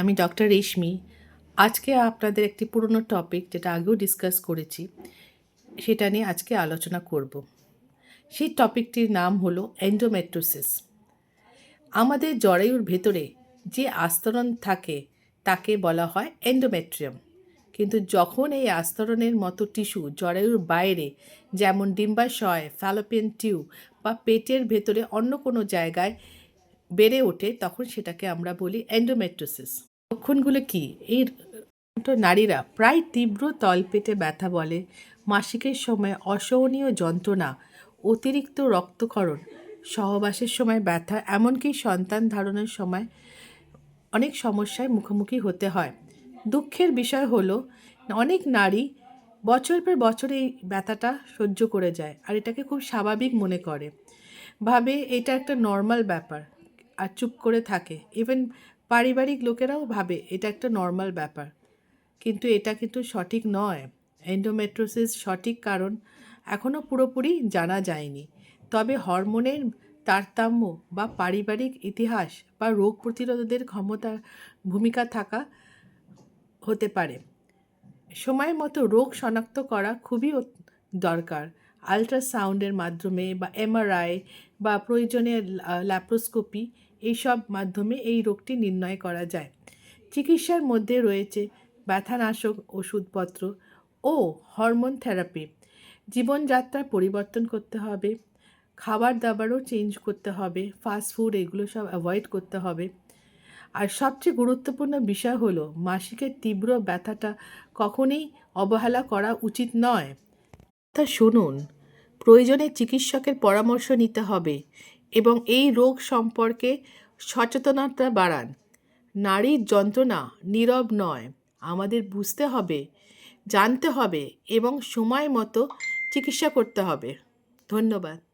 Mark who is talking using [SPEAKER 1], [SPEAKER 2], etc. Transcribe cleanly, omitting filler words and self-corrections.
[SPEAKER 1] আমি ডক্টর রেশমি। আজকে আপনাদের একটি পুরনো টপিক, যেটা আগেও ডিসকাস করেছি, সেটা নিয়ে আজকে আলোচনা করব। সেই টপিকটির নাম হলো এন্ডোমেট্রোসিস। আমাদের জরায়ুর ভেতরে যে আস্তরণ থাকে তাকে বলা হয় এন্ডোমেট্রিয়াম। কিন্তু যখন এই আস্তরণের মতো টিস্যু জরায়ুর বাইরে, যেমন ডিম্বাশয়, ফ্যালোপিয়ান টিউব বা পেটের ভেতরে অন্য কোনো জায়গায় বেড়ে ওঠে, তখন সেটাকে আমরা বলি এন্ডোমেট্রোসিস। লক্ষণগুলো কি? এই নারীরা প্রায় তীব্র তলপেটে ব্যথা বলে, মাসিকের সময় অসহনীয় যন্ত্রণা, অতিরিক্ত রক্তক্ষরণ, সহবাসের সময় ব্যথা, এমনকি সন্তান ধারণের সময় অনেক সমস্যায় মুখোমুখি হতে হয়। দুঃখের বিষয় হলো, অনেক নারী বছর পর বছর এই ব্যথাটা সহ্য করে যায় আর এটাকে খুব স্বাভাবিক মনে করে, ভাবে এটা একটা নর্মাল ব্যাপার আর চুপ করে থাকে। ইভেন পারিবারিক লোকেরাও ভাবে এটা একটা নর্মাল ব্যাপার, কিন্তু এটা কিন্তু সঠিক নয়। এন্ডোমেট্রোসিস সঠিক কারণ এখনও পুরোপুরি জানা যায়নি, তবে হরমোনের তারতম্য বা পারিবারিক ইতিহাস বা রোগ প্রতিরোধের ক্ষমতার ভূমিকা থাকা হতে পারে। সময় মতো রোগ শনাক্ত করা খুবই দরকার। আল্ট্রাসাউন্ডের মাধ্যমে বা এমআরআই বা প্রয়োজনে ল্যাপ্রোস্কোপি, এইসব মাধ্যমে এই রোগটি নির্ণয় করা যায়। চিকিৎসার মধ্যে রয়েছে ব্যথানাশক ওষুধপত্র ও হরমোন থেরাপি। জীবনযাত্রা পরিবর্তন করতে হবে, খাবার দাবারও চেঞ্জ করতে হবে, ফাস্ট ফুড এগুলো সব অ্যাভয়েড করতে হবে। আর সবচেয়ে গুরুত্বপূর্ণ বিষয় হলো, মাসিকের তীব্র ব্যথাটা কখনোই অবহেলা করা উচিত নয়। তা শুনুন, প্রয়োজনে চিকিৎসকের পরামর্শ নিতে হবে এবং এই রোগ সম্পর্কে সচেতনতা বাড়ান। নারীর যন্ত্রণা নীরব নয়, আমাদের বুঝতে হবে, জানতে হবে এবং সময় মতো চিকিৎসা করতে হবে। ধন্যবাদ।